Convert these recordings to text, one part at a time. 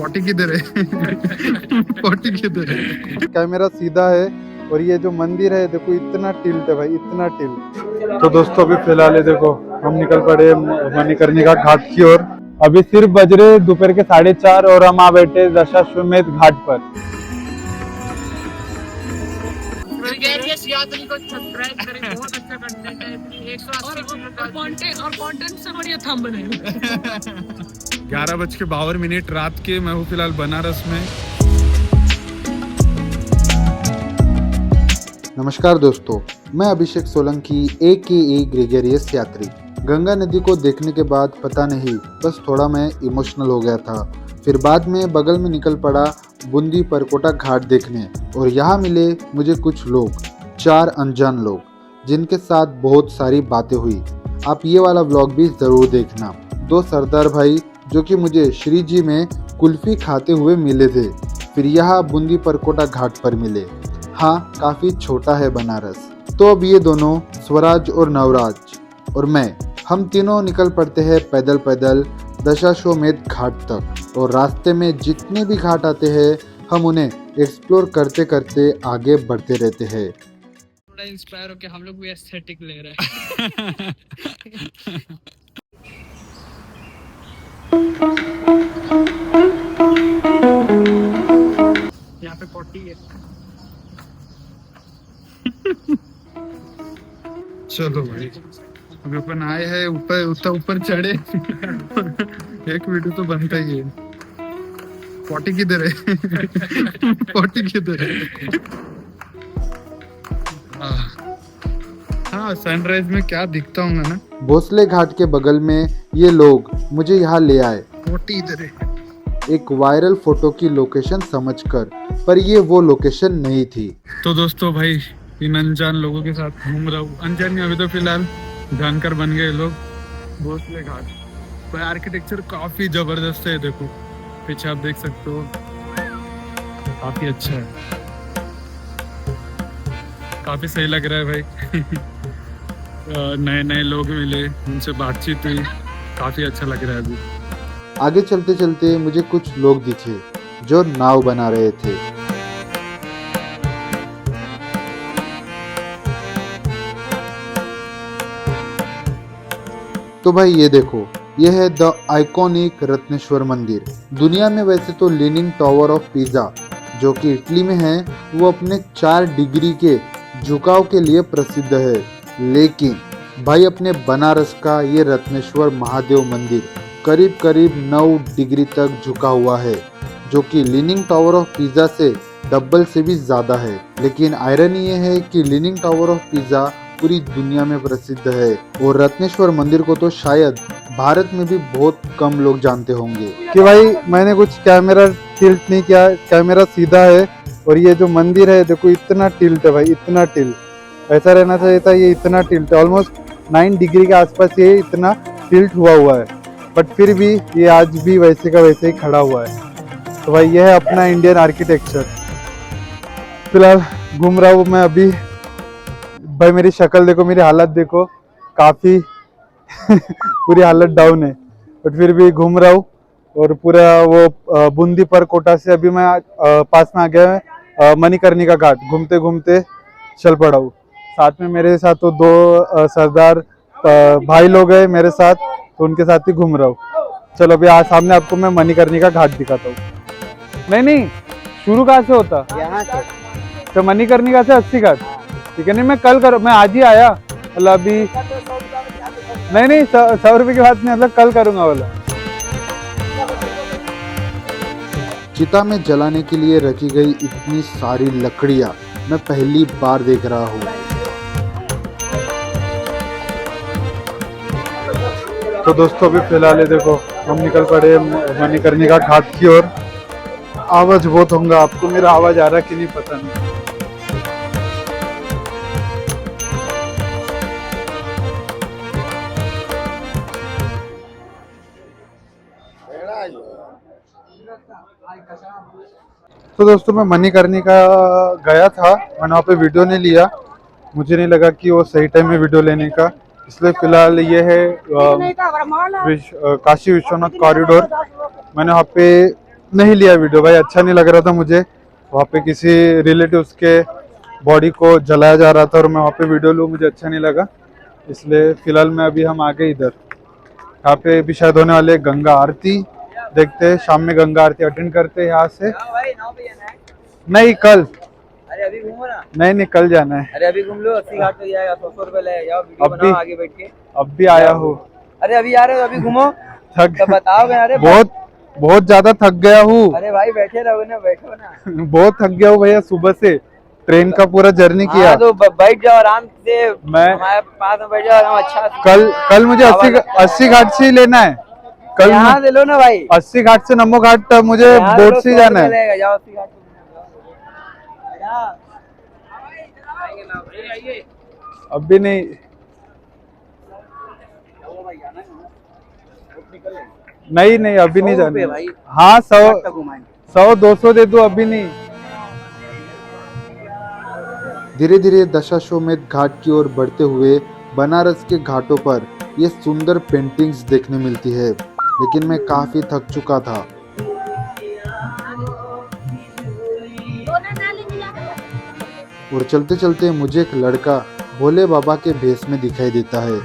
Potty किधर है? Potty किधर है? कैमरा सीधा है और ये जो मंदिर है देखो इतना टिल्ट है भाई, इतना टिल्ट। तो दोस्तों अभी फिलहाल ये देखो हम निकल पड़े मणिकर्णिका घाट की ओर। अभी सिर्फ बज रहे दोपहर के 4:30 और हम आ बैठे दशाश्वमेध घाट पर। ग्रेगरियस यात्री को सब्सक्राइब करें, बहुत अच्छा कंटेंट है। 180 और कंटेंट से बढ़िया थंबनेल। 11:52 रात के मैं हूँ फिलहाल बनारस में। नमस्कार दोस्तों, मैं अभिषेक सोलंकी AKA ग्रेगरियस यात्री। गंगा नदी को देखने के बाद पता नहीं बस थोड़ा मैं इमोशनल हो गया था। फिर बाद में बगल में निकल पड़ा बूंदी परकोटा घाट देखने और यहाँ मिले मुझे कुछ लोग, 4 अनजान लोग, जिनके साथ बहुत सारी बातें हुई। आप ये वाला व्लॉग भी ज़रूर देखना। 2 सरदार भाई जो कि मुझे श्री जी में कुल्फी खाते हुए मिले थे, फिर यहाँ बूंदी परकोटा घाट पर मिले। हाँ, काफ़ी छोटा है बनारस। तो अब ये दोनों स्वराज और नवराज और मैं, हम तीनों निकल पड़ते हैं पैदल पैदल दशाश्वमेध घाट तक। और रास्ते में जितने भी घाट आते हैं हम उन्हें एक्सप्लोर करते करते आगे बढ़ते रहते हैं। थोड़ा इंस्पायर होके हम लोग भी एस्थेटिक ले रहे हैं। यहाँ पे पॉटी है। चलो भाई, अभी अपन आए हैं ऊपर, उतना ऊपर चढ़े। एक वीडियो तो बनता ही है। पॉटी किधर है? पॉटी किधर है? हाँ, सनराइज में क्या दिखता होगा ना। भोसले घाट के बगल में ये लोग मुझे यहाँ ले आए पॉटी इधर है। एक वायरल फोटो की लोकेशन समझकर, पर ये वो लोकेशन नहीं थी। तो दोस्तों भाई, इन अनजान लोगों के साथ घूम रहा हूँ। अनजान नहीं, अभी तो फिलहाल जानकर बन गए लोग। भोसले घाट पर आर्किटेक्चर काफी जबरदस्त है। देखो पीछे आप देख सकते हो, काफी अच्छा है, काफी सही लग रहा है भाई। नए नए लोग मिले, उनसे बातचीत हुई, काफी अच्छा लग रहा है अभी। आगे चलते चलते मुझे कुछ लोग दिखे जो नाव बना रहे थे। तो भाई ये देखो, ये है द आइकॉनिक रत्नेश्वर मंदिर। दुनिया में वैसे तो लीनिंग टावर ऑफ पिज़ा जो कि इटली में है, वो अपने 4 डिग्री के झुकाव के लिए प्रसिद्ध है। लेकिन भाई अपने बनारस का ये रत्नेश्वर महादेव मंदिर करीब करीब 9 डिग्री तक झुका हुआ है, जो कि लीनिंग टावर ऑफ पिज़ा से डबल से भी ज़्यादा है। लेकिन आयरनी ये है कि लीनिंग टावर ऑफ पिज़ा पूरी दुनिया में प्रसिद्ध है और रत्नेश्वर मंदिर को तो शायद भारत में भी बहुत कम लोग जानते होंगे। कि भाई मैंने कुछ कैमरा टिल्ट नहीं किया, कैमरा सीधा है और ये जो मंदिर है देखो इतना टिल्ट है भाई, इतना टिल्ट। ऐसा रहना चाहिए था, ये इतना टिल्ट है, ऑलमोस्ट 9 डिग्री के आसपास ये इतना टिल्ट हुआ है, बट फिर भी ये आज भी वैसे का वैसे ही खड़ा हुआ है। तो भाई ये है अपना इंडियन आर्किटेक्चर। फिलहाल घूम रहा हूँ मैं अभी। भाई मेरी शक्ल देखो, मेरी हालत देखो, काफ़ी पूरी हालत डाउन है, बट फिर भी घूम रहा हूँ। और पूरा वो बूंदी परकोटा से अभी मैं पास में आ गया मणिकर्णिका घाट। घूमते घूमते चल पड़ा हूँ। साथ में मेरे साथ तो 2 सरदार भाई लोग हैं मेरे साथ, तो उनके साथ ही घूम रहा हूँ। चलो अभी सामने आपको मैं मणिकर्णिका घाट दिखाता हूँ। नहीं, शुरू कहाँ से होता? यहाँ से। तो मणिकर्णिका से 80 घाट, ठीक है। नहीं मैं आज ही आया, मतलब अभी नहीं 100 रुपये की बात नहीं, मतलब कल करूँगा वाला। चिता में जलाने के लिए रखी गई इतनी सारी लकड़ियाँ मैं पहली बार देख रहा हूँ। तो दोस्तों अभी फिलहाल ये देखो हम निकल पड़े मणिकर्णिका घाट की ओर। आवाज बहुत होगा, आपको मेरा आवाज आ रहा कि नहीं पता नहीं। तो दोस्तों मैं मणिकर्णिका गया था, मैंने वहाँ पे वीडियो नहीं लिया, मुझे नहीं लगा कि वो सही टाइम में वीडियो लेने का, इसलिए फिलहाल ये है काशी विश्वनाथ कॉरिडोर। मैंने वहाँ पे नहीं लिया वीडियो भाई, अच्छा नहीं लग रहा था मुझे। वहाँ पे किसी रिलेटिव्स के बॉडी को जलाया जा रहा था और मैं वहाँ पे वीडियो लूँ, मुझे अच्छा नहीं लगा। इसलिए फिलहाल मैं अभी हम आ गए इधर। यहाँ पे भी शायद होने वाले गंगा आरती, देखते हैं शाम में गंगा आरती अटेंड करते हैं यहाँ से। नहीं कल, अरे अभी घूमो ना। नहीं नहीं कल जाना है। अरे अभी घूम लो, 80 घाट तो जाएगा, 100 रुपए ले जाओ, वीडियो अभी- बनाओ आगे बैठ के। अब भी आया हूँ, अरे अभी आ रहे हो, अभी घूमो थक तो बताओगे। अरे बहुत बहुत ज्यादा थक गया हूँ। अरे भाई बैठे रहो ना, बैठो ना। बहुत थक गया हूँ भैया, सुबह से ट्रेन का पूरा जर्नी किया। हाँ तो बैठ जाओ आराम से, मैं हमारे पास में बैठ जाओ आराम। अच्छा कल मुझे 80 घाट से ही लेना है। कल यहाँ ले लो ना भाई, 80 घाट से नमो घाट मुझे यहाँ ले लो, बोट से ही 100 जाना रुपए है। लगेगा, जाओ 80 घाट पे जाओ। अभी नहीं, नहीं नहीं अभी नहीं 100 रुपए जाना भाई। हाँ 100 तक घुमाएंगे। 100-200 दे दो, अभी नहीं। धीरे धीरे दशाश्वमेध घाट की ओर बढ़ते हुए बनारस के घाटों पर ये सुंदर पेंटिंग्स देखने मिलती है, लेकिन मैं काफी थक चुका था। और चलते चलते मुझे एक लड़का भोले बाबा के भेष में दिखाई देता है।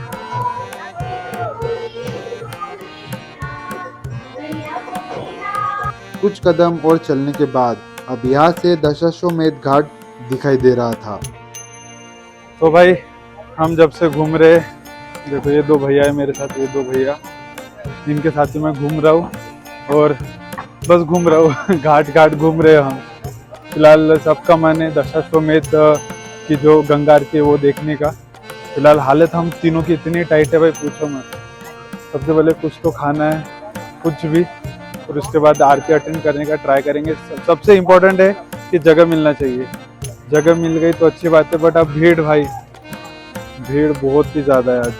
कुछ कदम और चलने के बाद अब यहाँ से दशाश्वमेध घाट दिखाई दे रहा था। तो भाई हम जब से घूम रहे, देखो ये दो भैया है मेरे साथ, ये दो भैया, इनके साथ ही मैं घूम रहा हूँ और बस घूम रहा हूँ। घाट घाट घूम रहे हैं हम। फिलहाल सबका मन है दशाश्वमेध की जो गंगा आरती है वो देखने का। फिलहाल हालत हम तीनों की इतनी टाइट है भाई, पूछो मत। सबसे पहले कुछ तो खाना है, कुछ भी, और उसके बाद आरती अटेंड करने का ट्राई करेंगे। सबसे इम्पोर्टेंट है कि जगह मिलना चाहिए। जगह मिल गई तो अच्छी बात है, बट अब भीड़ भाई, भीड़ बहुत ही ज़्यादा है आज।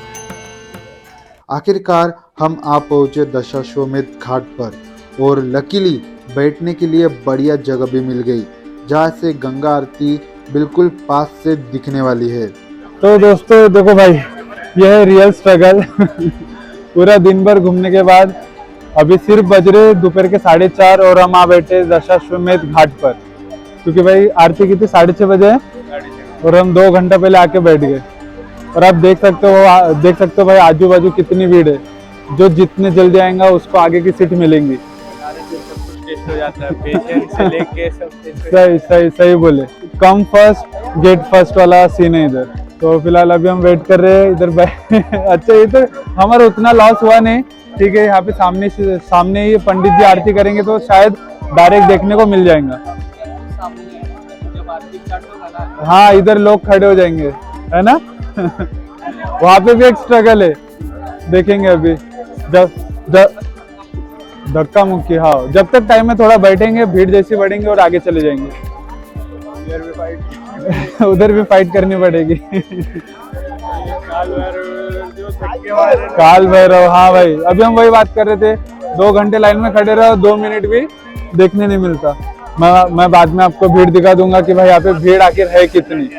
आखिरकार हम आ पहुंचे दशाश्वमेध घाट पर और लकीली बैठने के लिए बढ़िया जगह भी मिल गई, जहाँ से गंगा आरती बिल्कुल पास से दिखने वाली है। तो दोस्तों देखो भाई, यह है रियल स्ट्रगल। पूरा दिन भर घूमने के बाद अभी सिर्फ बज रहे दोपहर के 4:30 और हम आ बैठे दशाश्वमेध घाट पर, क्योंकि भाई आरती की थी 6:30 बजे और हम 2 घंटा पहले आके बैठ गए। और आप देख सकते हो भाई आजू बाजू कितनी भीड़ है। जो जितने जल्दी आएगा उसको आगे की सीट मिलेंगी। हो जाता है, पेशेंट से लेके सब सही सही सही बोले, कम फर्स्ट गेट फर्स्ट वाला सीन है इधर। तो फिलहाल अभी हम वेट कर रहे हैं इधर। अच्छा ये तो हमारा उतना लॉस हुआ नहीं, ठीक है। यहाँ पे सामने ही पंडित जी आरती करेंगे तो शायद डायरेक्ट देखने को मिल जाएगा। हाँ इधर लोग खड़े हो जाएंगे, है ना। वहाँ पे भी एक स्ट्रगल है, देखेंगे अभी। जब धक्का मुक्की, हाँ जब तक टाइम में थोड़ा बैठेंगे, भीड़ जैसी बढ़ेंगे और आगे चले जाएंगे। उधर भी फाइट करनी पड़ेगी। काल भैरव, हाँ भाई अभी हम वही बात कर रहे थे। 2 घंटे लाइन में खड़े रहो, 2 मिनट भी देखने नहीं मिलता। मैं बाद में आपको भीड़ दिखा दूंगा कि भाई यहाँ पे भीड़ आखिर है कितनी।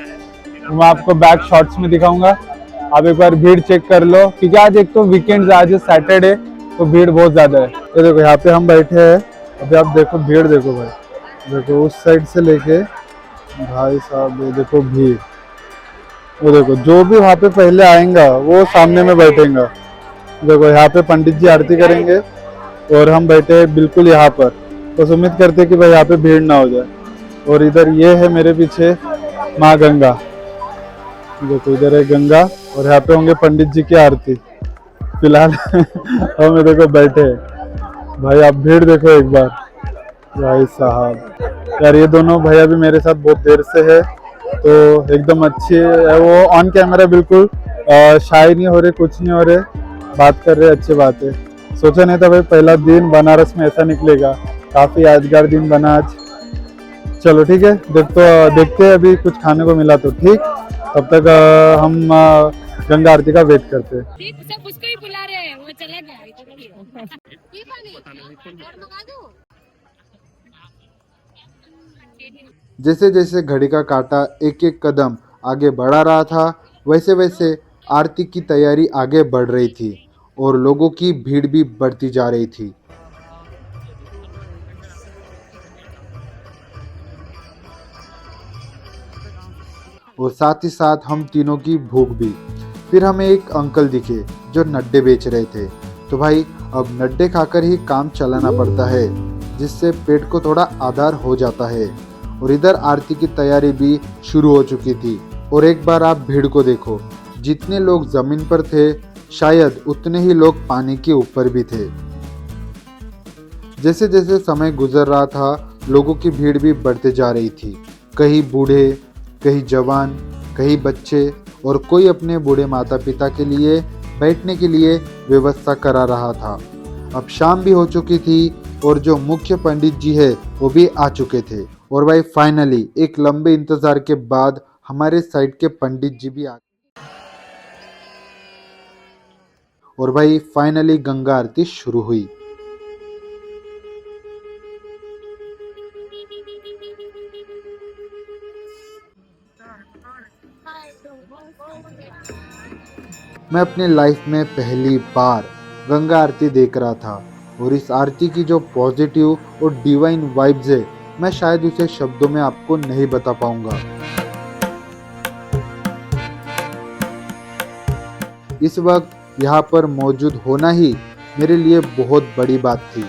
मैं आपको बैक शॉट्स में दिखाऊंगा, आप एक बार भीड़ चेक कर लो, क्योंकि आज एक तो वीकेंड, आज सैटरडे, तो भीड़ बहुत ज्यादा है। ये देखो यहाँ पे हम बैठे हैं, अभी आप देखो भीड़, देखो भाई, देखो उस साइड से लेके भाई साहब, ये देखो भीड़। वो देखो जो भी वहाँ पे पहले आएगा वो सामने में बैठेगा। देखो यहाँ पे पंडित जी आरती करेंगे और हम बैठे हैं बिल्कुल यहाँ पर। बस उम्मीद करते हैं कि भाई यहाँ पे भीड़ ना हो जाए। और इधर ये है मेरे पीछे माँ गंगा, देखो इधर है गंगा और यहाँ पे होंगे पंडित जी की आरती। फिलहाल हम देखो बैठे हैं भाई, आप भीड़ देखो एक बार भाई साहब। यार ये दोनों भैया भी मेरे साथ बहुत देर से है, तो एकदम अच्छे है वो। ऑन कैमरा बिल्कुल शाय नहीं हो रहे, कुछ नहीं हो रहे, बात कर रहे, अच्छी बात है। सोचा नहीं था भाई पहला दिन बनारस में ऐसा निकलेगा, काफी यादगार दिन बना आज। चलो ठीक है, देखते हैं अभी कुछ खाने को मिला तो ठीक, तब तक हम गंगा आरती का वेट करते हैं। सब उसको ही बुला रहे हैं, वो चला गया। जैसे जैसे घड़ी का काटा एक एक कदम आगे बढ़ा रहा था, वैसे वैसे आरती की तैयारी आगे बढ़ रही थी और लोगों की भीड़ भी बढ़ती जा रही थी। और साथ ही साथ हम तीनों की भूख भी। फिर हमें एक अंकल दिखे जो नड्डे बेच रहे थे। तो भाई अब नड्डे खाकर ही काम चलाना पड़ता है, जिससे पेट को थोड़ा आधार हो जाता है। और इधर आरती की तैयारी भी शुरू हो चुकी थी। और एक बार आप भीड़ को देखो, जितने लोग जमीन पर थे शायद उतने ही लोग पानी के ऊपर भी थे। जैसे जैसे समय गुजर रहा था लोगों की भीड़ भी बढ़ते जा रही थी। कहीं बूढ़े, कहीं जवान, कहीं बच्चे और कोई अपने बूढ़े माता पिता के लिए बैठने के लिए व्यवस्था करा रहा था। अब शाम भी हो चुकी थी और जो मुख्य पंडित जी है वो भी आ चुके थे। और भाई फाइनली एक लंबे इंतजार के बाद हमारे साइड के पंडित जी भी आ और भाई फाइनली गंगा आरती शुरू हुई। मैं अपने लाइफ में पहली बार गंगा आरती देख रहा था और इस आरती की जो पॉजिटिव और डिवाइन वाइब्स है मैं शायद उसे शब्दों में आपको नहीं बता पाऊंगा। इस वक्त यहाँ पर मौजूद होना ही मेरे लिए बहुत बड़ी बात थी।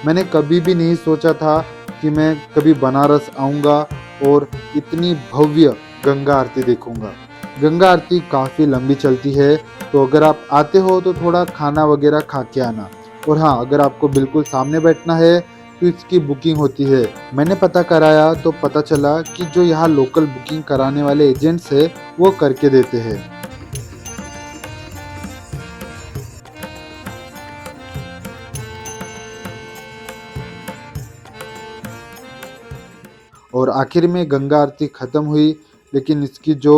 मैंने कभी भी नहीं सोचा था कि मैं कभी बनारस आऊँगा और इतनी भव्य गंगा आरती देखूंगा। गंगा आरती काफ़ी लंबी चलती है, तो अगर आप आते हो तो थोड़ा खाना वगैरह खा के आना। और हाँ, अगर आपको बिल्कुल सामने बैठना है तो इसकी बुकिंग होती है। मैंने पता कराया तो पता चला कि जो यहाँ लोकल बुकिंग कराने वाले एजेंट्स है वो करके देते हैं। और आखिर में गंगा आरती ख़त्म हुई, लेकिन इसकी जो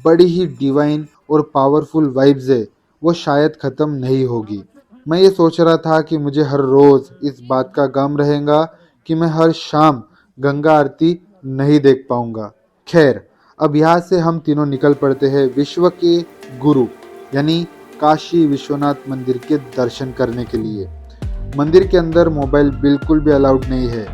बड़ी ही डिवाइन और पावरफुल वाइब्स है वो शायद ख़त्म नहीं होगी। मैं ये सोच रहा था कि मुझे हर रोज़ इस बात का गम रहेगा कि मैं हर शाम गंगा आरती नहीं देख पाऊँगा। खैर, अब यहाँ से हम तीनों निकल पड़ते हैं विश्व के गुरु यानी काशी विश्वनाथ मंदिर के दर्शन करने के लिए। मंदिर के अंदर मोबाइल बिल्कुल भी अलाउड नहीं है,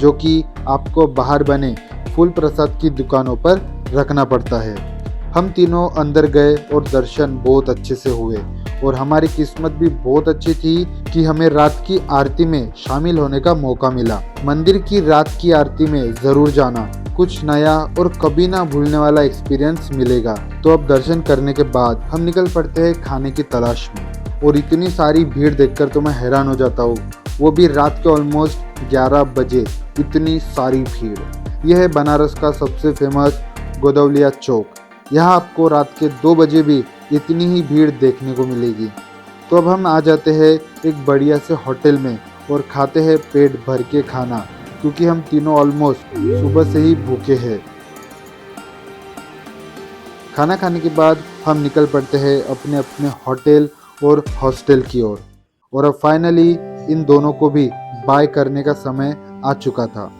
जो कि आपको बाहर बने फूल प्रसाद की दुकानों पर रखना पड़ता है। हम तीनों अंदर गए और दर्शन बहुत अच्छे से हुए और हमारी किस्मत भी बहुत अच्छी थी कि हमें रात की आरती में शामिल होने का मौका मिला। मंदिर की रात की आरती में ज़रूर जाना, कुछ नया और कभी ना भूलने वाला एक्सपीरियंस मिलेगा। तो अब दर्शन करने के बाद हम निकल पड़ते हैं खाने की तलाश में। और इतनी सारी भीड़ देखकर तो मैं हैरान हो जाता हूँ, वो भी रात के ऑलमोस्ट 11 बजे इतनी सारी भीड़। यह है बनारस का सबसे फेमस गोदवलिया चौक। यहाँ आपको रात के 2 बजे भी इतनी ही भीड़ देखने को मिलेगी। तो अब हम आ जाते हैं एक बढ़िया से होटल में और खाते हैं पेट भर के खाना, क्योंकि हम तीनों ऑलमोस्ट सुबह से ही भूखे हैं। खाना खाने के बाद हम निकल पड़ते हैं अपने अपने होटल और हॉस्टल की ओर। और अब फाइनली इन दोनों को भी बाय करने का समय आ चुका था।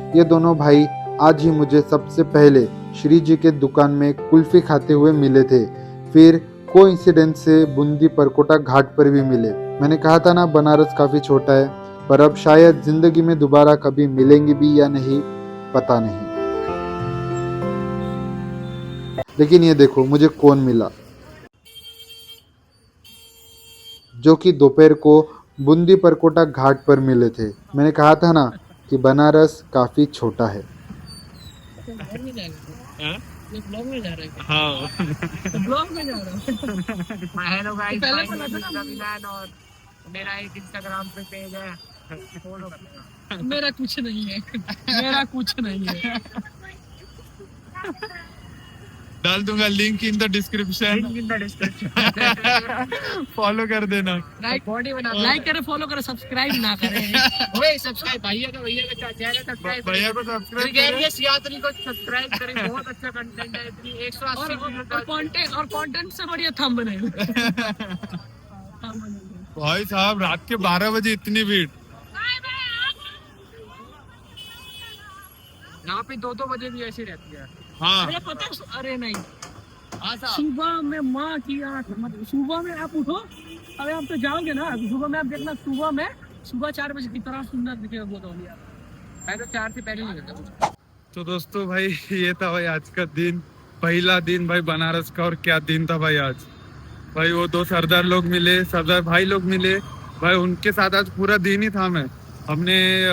ये दोनों भाई आज ही मुझे सबसे पहले श्री जी के दुकान में कुल्फी खाते हुए मिले थे। फिर कोइंसिडेंस से बूंदी परकोटा घाट पर भी मिले। मैंने कहा था ना बनारस काफी छोटा है, पर अब शायद जिंदगी में दोबारा कभी मिलेंगे भी या नहीं पता नहीं। लेकिन ये देखो मुझे कौन मिला, जो कि दोपहर को बूंदी परकोटा घाट पर मिले थे। मैंने कहा था ना कि बनारस काफी छोटा है। ब्लॉग में जा रहा है। ये ब्लॉग में जा रहा है। हाँ ब्लॉग में जा रहा है। हेलो गाइस, और मेरा एक इंस्टाग्राम पे पेज है, फॉलो। मेरा कुछ नहीं है, मेरा कुछ नहीं है। डाल दूंगा link in the description. Follow कर देना। लाइक करे, फॉलो करे, सब्सक्राइब ना करे। ओए सब्सक्राइब भैया का चैनल सब्सक्राइब, भैया को सब्सक्राइब ग्रेगरियस यात्री को सब्सक्राइब करें। बहुत अच्छा कंटेंट है। इतनी 180 वीडियो और कंटेंट से बढ़िया थंबनेल। भाई साहब रात के 12 बजे इतनी भीड़। यहाँ पे 2-2 बजे भी ऐसी रहती है। हाँ अरे पता, अरे नहीं, सुबह में माँ की आँख, मतलब सुबह में आप उठो, अरे आप तो जाओगे ना, सुबह में आप देखना, सुबह में सुबह 4 बजे कितना सुंदर दिखेगा वो तो यार। मैं तो 4 से पहले नहीं करता। तो दोस्तों भाई ये था भाई आज का दिन, पहला दिन भाई बनारस का। और क्या दिन था भाई आज। भाई वो दो सरदार लोग मिले, सरदार भाई लोग मिले भाई, उनके साथ आज पूरा दिन ही था मैं। हमने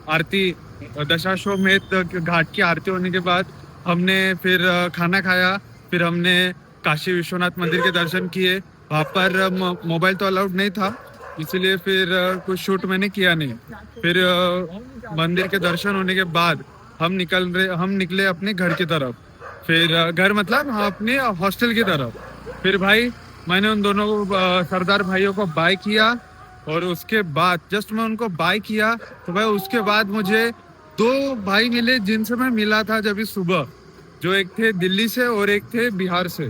आरती दशाश्वमेध घाट की आरती होने के बाद हमने फिर खाना खाया, फिर हमने काशी विश्वनाथ मंदिर के दर्शन किए। वहाँ पर मोबाइल तो अलाउड नहीं था, इसलिए फिर कुछ शूट मैंने किया नहीं। फिर मंदिर के दर्शन होने के बाद हम निकले अपने घर की तरफ। फिर घर मतलब हाँ अपने हॉस्टल की तरफ। फिर भाई मैंने उन दोनों सरदार भाइयों को बाय किया, और उसके बाद जस्ट मैं उनको बाय किया तो भाई उसके बाद मुझे दो भाई मिले जिनसे मैं मिला था जब इस सुबह, जो एक थे दिल्ली से और एक थे बिहार से।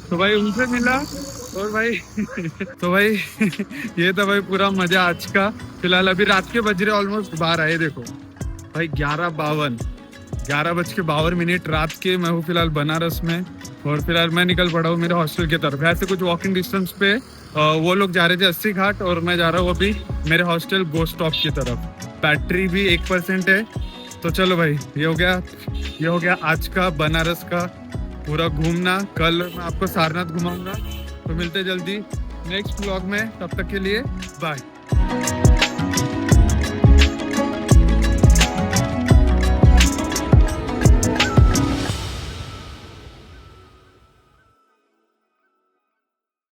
तो भाई उनसे मिला और भाई तो भाई ये था भाई पूरा मजा आज का। फिलहाल अभी रात के बज रहे ऑलमोस्ट 12 आए, देखो भाई 11:52 रात के। मैं हूँ फिलहाल बनारस में, और फिलहाल मैं निकल पड़ा हूँ मेरे हॉस्टल की तरफ। ऐसे कुछ वॉकिंग डिस्टेंस पे वो लोग जा रहे थे 80 घाट, और मैं जा रहा हूँ अभी मेरे हॉस्टल गोस्ट स्टॉप की तरफ। बैटरी भी 1% है। तो चलो भाई ये हो गया आज का बनारस का पूरा घूमना। कल मैं आपको सारनाथ घुमाऊंगा। तो मिलते जल्दी नेक्स्ट व्लॉग में, तब तक के लिए बाय।